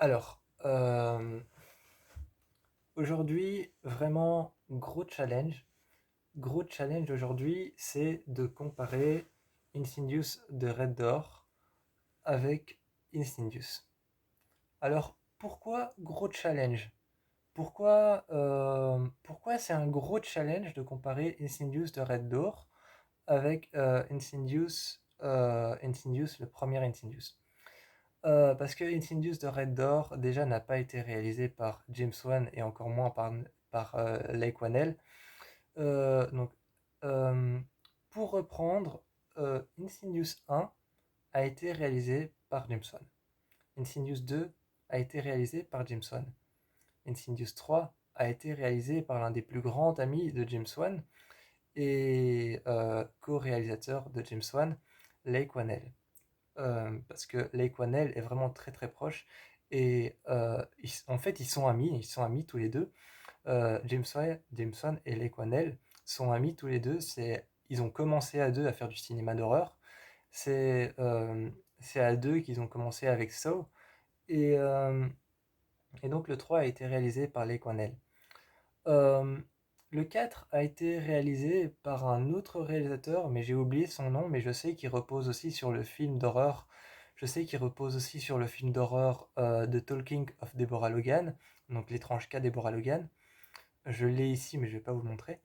Alors, aujourd'hui, vraiment gros challenge aujourd'hui, c'est de comparer Insidious de Red Door avec Insidious. Alors, pourquoi gros challenge? Pourquoi c'est un gros challenge de comparer Insidious de Red Door avec Insidious, le premier Insidious? Parce que Insidious de Red Door déjà n'a pas été réalisé par James Wan et encore moins par Leigh Whannell. Donc, euh, pour reprendre, Insidious 1 a été réalisé par James Wan. Insidious 2 a été réalisé par James Wan. Insidious 3 a été réalisé par l'un des plus grands amis de James Wan et co-réalisateur de James Wan, Leigh Whannell. Parce que Lake Whannell est vraiment très très proche et en fait ils sont amis tous les deux. James Wan et Lake Whannell sont amis tous les deux. Ils ont commencé à deux à faire du cinéma d'horreur. C'est c'est à deux qu'ils ont commencé avec Saw et, euh, et donc le 3 a été réalisé par Lake Whannell. Euh, le 4 a été réalisé par un autre réalisateur, mais j'ai oublié son nom, mais je sais qu'il repose aussi sur le film d'horreur. Je sais qu'il repose aussi sur le film d'horreur The Talking of Deborah Logan, donc l'étrange cas Deborah Logan. Je l'ai ici, mais je ne vais pas vous le montrer.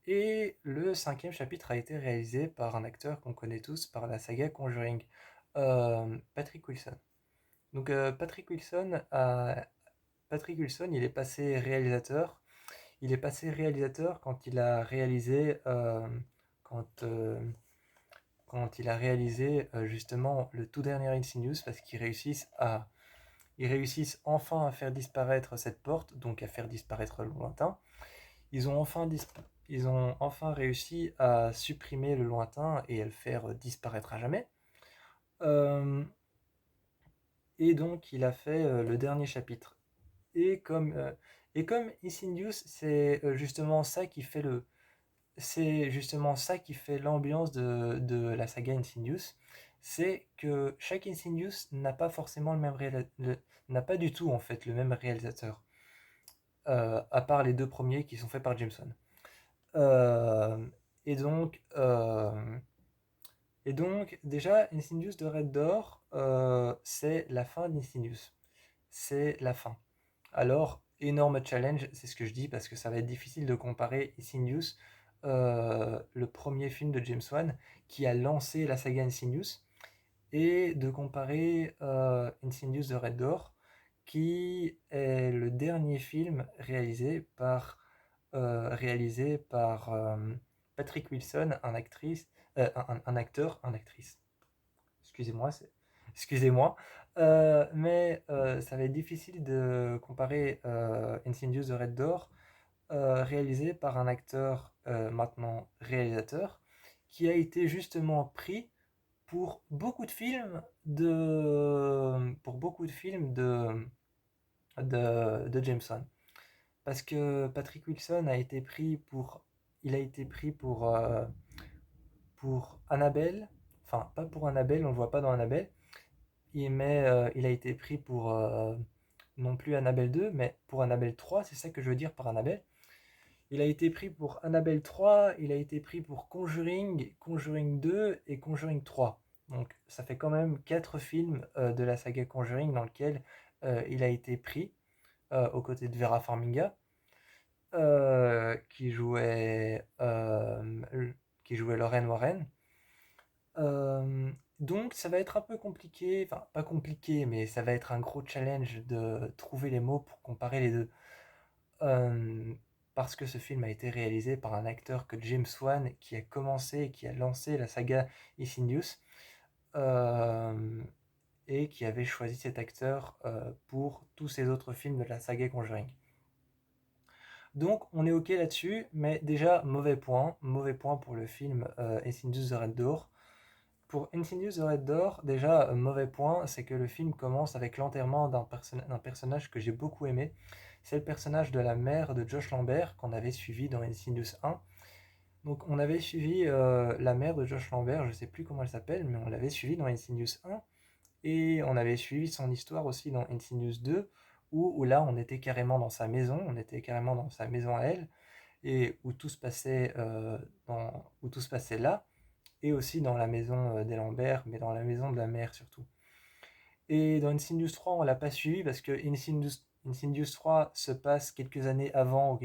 Et le cinquième chapitre a été réalisé par un acteur qu'on connaît tous par la saga Conjuring, Patrick Wilson. Donc Patrick Wilson, il est passé réalisateur quand il a réalisé, quand, euh, quand il a réalisé justement le tout dernier Insidious parce ils réussissent enfin à faire disparaître cette porte, donc à faire disparaître le lointain. Ils ont enfin, ils ont enfin réussi à supprimer le lointain et à le faire disparaître à jamais. Euh, et donc il a fait le dernier chapitre. Et comme, euh, et comme Insidious, c'est justement ça qui fait l'ambiance de la saga Insidious, c'est que chaque Insidious n'a pas forcément n'a pas du tout en fait le même réalisateur, à part les deux premiers qui sont faits par Jameson. Euh, et donc, euh, et donc déjà Insidious de Red Door, c'est la fin d'Insidious, c'est la fin. Alors, énorme challenge, c'est ce que je dis parce que ça va être difficile de comparer Insidious, le premier film de James Wan qui a lancé la saga Insidious, et de comparer Insidious de Red Door qui est le dernier film réalisé par Patrick Wilson, un acteur, un actrice. Excusez-moi, excusez-moi. Mais ça va être difficile de comparer Insidious de Red Door, réalisé par un acteur maintenant réalisateur, qui a été justement pris pour beaucoup de films de Jameson. Parce que Patrick Wilson a été pris il a été pris pour Annabelle, enfin pas pour Annabelle, on le voit pas dans Annabelle, il a été pris pour non plus Annabelle 2, mais pour Annabelle 3, c'est ça que je veux dire par Annabelle. Il a été pris pour Annabelle 3, il a été pris pour Conjuring, Conjuring 2 et Conjuring 3. Donc ça fait quand même 4 films de la saga Conjuring dans lequel il a été pris aux côtés de Vera Farmiga, qui qui jouait Lorraine Warren. Donc ça va être un peu compliqué, enfin pas compliqué, mais ça va être un gros challenge de trouver les mots pour comparer les deux. Euh, Parce que ce film a été réalisé par un acteur que James Wan, qui a commencé et qui a lancé la saga Insidious, euh, et qui avait choisi cet acteur pour tous ses autres films de la saga Conjuring. Donc on est ok là-dessus, mais déjà mauvais point pour le film Insidious the Red Door. Pour Insidious the Red Door, déjà mauvais point, c'est que le film commence avec l'enterrement d'un personnage que j'ai beaucoup aimé. C'est le personnage de la mère de Josh Lambert qu'on avait suivi dans Insidious 1. Donc on avait suivi la mère de Josh Lambert, je sais plus comment elle s'appelle, mais on l'avait suivi dans Insidious 1. Et on avait suivi son histoire aussi dans Insidious 2, où là on était carrément dans sa maison, on était carrément dans sa maison à elle, et où tout se passait, où tout se passait là, et aussi dans la maison des Lambert, mais dans la maison de la mère surtout. Et dans Insidious 3, on l'a pas suivi parce que Insidious 3 se passe quelques années avant,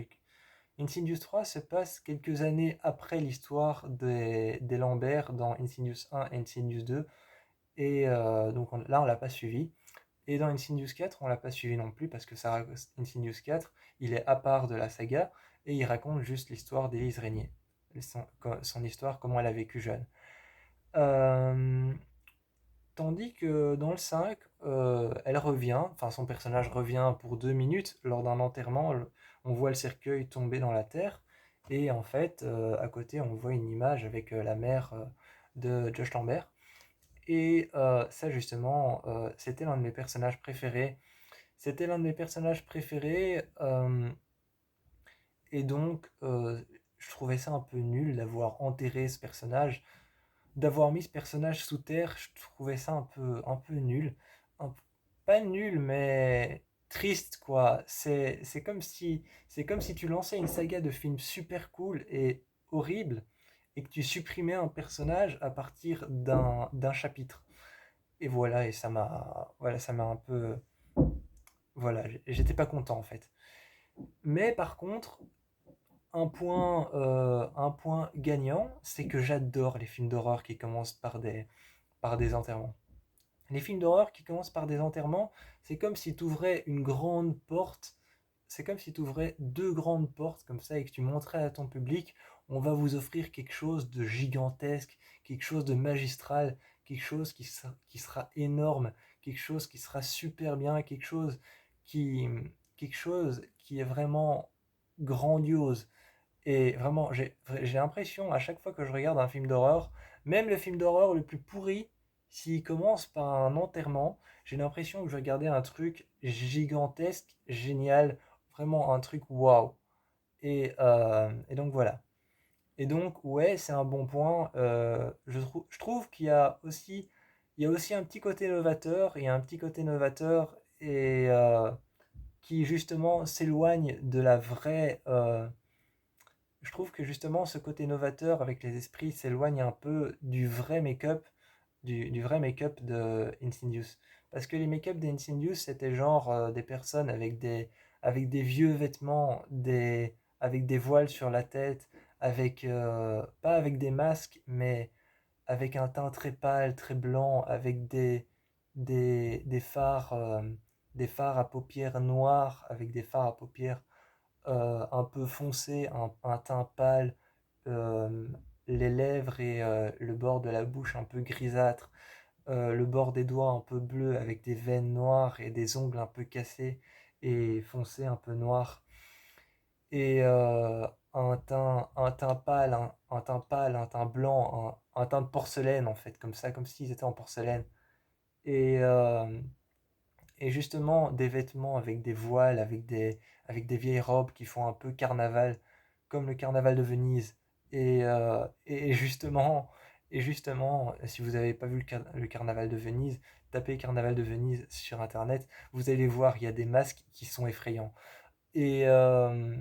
Insidious 3 se passe quelques années après l'histoire des Lambert dans Insidious 1 et Insidious 2, et donc là on l'a pas suivi. Et dans Insidious 4, on l'a pas suivi non plus parce que Insidious 4, il est à part de la saga et il raconte juste l'histoire d'Élise Régnier, son histoire, comment elle a vécu jeune. Euh, Tandis que dans le 5, elle revient, enfin son personnage revient pour 2 minutes lors d'un enterrement. On voit le cercueil tomber dans la terre et en fait, à côté, on voit une image avec la mère de Josh Lambert. Et ça, justement, c'était l'un de mes personnages préférés. C'était l'un de mes personnages préférés, et donc je trouvais ça un peu nul d'avoir enterré ce personnage, d'avoir mis ce personnage sous terre. Je trouvais ça un peu nul. Un- Pas nul, mais triste, quoi. C'est comme si tu lançais une saga de films super cool et horrible et que tu supprimais un personnage à partir d'un chapitre. Et voilà, ça m'a un peu, voilà, j'étais pas content en fait. Mais par contre, un point gagnant, c'est que j'adore les films d'horreur qui commencent par des enterrements. Les films d'horreur qui commencent par des enterrements, c'est comme si tu ouvrais une grande porte, c'est comme si tu ouvrais deux grandes portes comme ça et que tu montrais à ton public, on va vous offrir quelque chose de gigantesque, quelque chose de magistral, quelque chose qui sera énorme, quelque chose qui sera super bien, qui, quelque chose qui est vraiment grandiose. Et vraiment, j'ai l'impression, à chaque fois que je regarde un film d'horreur, même le film d'horreur le plus pourri, s'il commence par un enterrement, j'ai l'impression que je regardais un truc gigantesque, génial, vraiment un truc waouh. Et donc voilà. Et donc, ouais, c'est un bon point. Je trouve il y a aussi un petit côté novateur, il y a un petit côté novateur et qui justement s'éloigne de la vraie, je trouve que justement ce côté novateur avec les esprits s'éloigne un peu du vrai make-up, du vrai make-up de Insidious. Parce que les make-up d'Insidious, c'était genre des personnes avec des vieux vêtements, avec des voiles sur la tête, pas avec des masques, mais avec un teint très pâle, très blanc, avec des phares à paupières noires, avec des phares à paupières un peu foncé, un teint pâle, euh, les lèvres et le bord de la bouche un peu grisâtre, le bord des doigts un peu bleu avec des veines noires et des ongles un peu cassés et foncés un peu noirs. Et un teint pâle, un teint blanc, un teint de porcelaine en fait, comme ça, comme s'ils étaient en porcelaine. Et, et justement, des vêtements avec des voiles, avec des vieilles robes qui font un peu carnaval, comme le carnaval de Venise. Et et justement, si vous n'avez pas vu le carnaval de Venise, tapez carnaval de Venise sur Internet, vous allez voir, il y a des masques qui sont effrayants. Et, euh,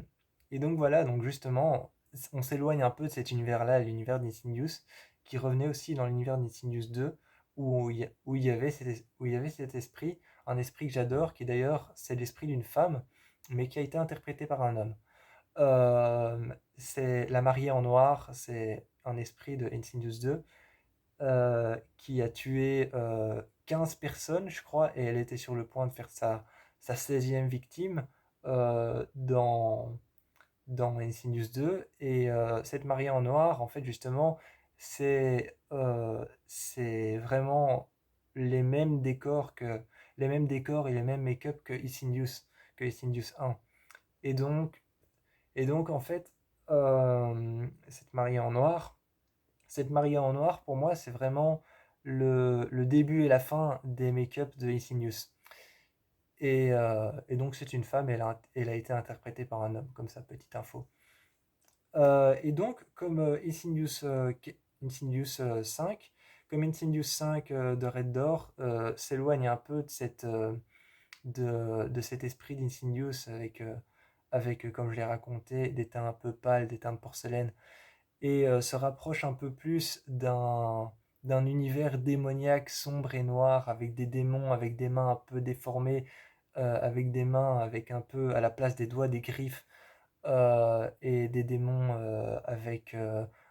et donc voilà, donc justement, on s'éloigne un peu de cet univers-là, l'univers d'Insidious, qui revenait aussi dans l'univers d'Insidious 2, où il y avait cet esprit, un esprit que j'adore, qui d'ailleurs, c'est l'esprit d'une femme, mais qui a été interprété par un homme. C'est la mariée en noir, c'est un esprit de Insidious 2, qui a tué 15 personnes, je crois, et elle était sur le point de faire sa 16e victime dans Insidious 2. Et cette mariée en noir, en fait, justement, c'est vraiment les mêmes décors les mêmes décors et les mêmes make-up que Insidious 1. Et donc, et donc en fait, cette mariée en noir, pour moi, c'est vraiment le début et la fin des make-up de Insidious. Et donc, c'est une femme, elle a été interprétée par un homme, comme ça, petite info. Et donc, comme Insidious 5, comme Insidious 5 de Red Door s'éloigne un peu de cet esprit d'Insidious avec, comme je l'ai raconté, des teints un peu pâles, des teints de porcelaine, et se rapproche un peu plus d'un univers démoniaque, sombre et noir, avec des démons, avec des mains un peu déformées, avec des mains avec un peu à la place des doigts des griffes, et des démons avec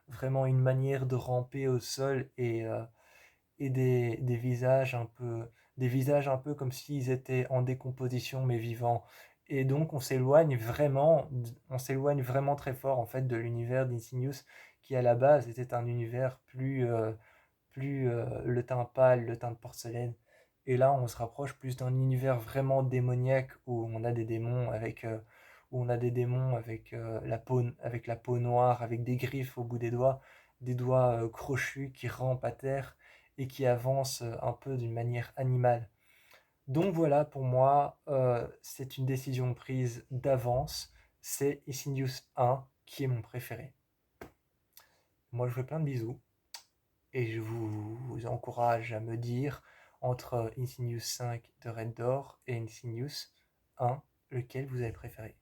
vraiment une manière de ramper au sol et des visages un peu comme s'ils étaient en décomposition mais vivants. Et donc on s'éloigne vraiment très fort en fait de l'univers d'Insidious qui à la base était un univers plus le teint pâle, le teint de porcelaine. Et là, on se rapproche plus d'un univers vraiment démoniaque où on a des démons avec avec la peau noire, avec des griffes au bout des doigts crochus qui rampent à terre et qui avancent un peu d'une manière animale. Donc voilà, pour moi, c'est une décision prise d'avance. C'est Insidious 1 qui est mon préféré. Moi, je vous fais plein de bisous. Et je vous encourage à me dire entre Insidious 5 de Red Door et Insidious 1, lequel vous avez préféré.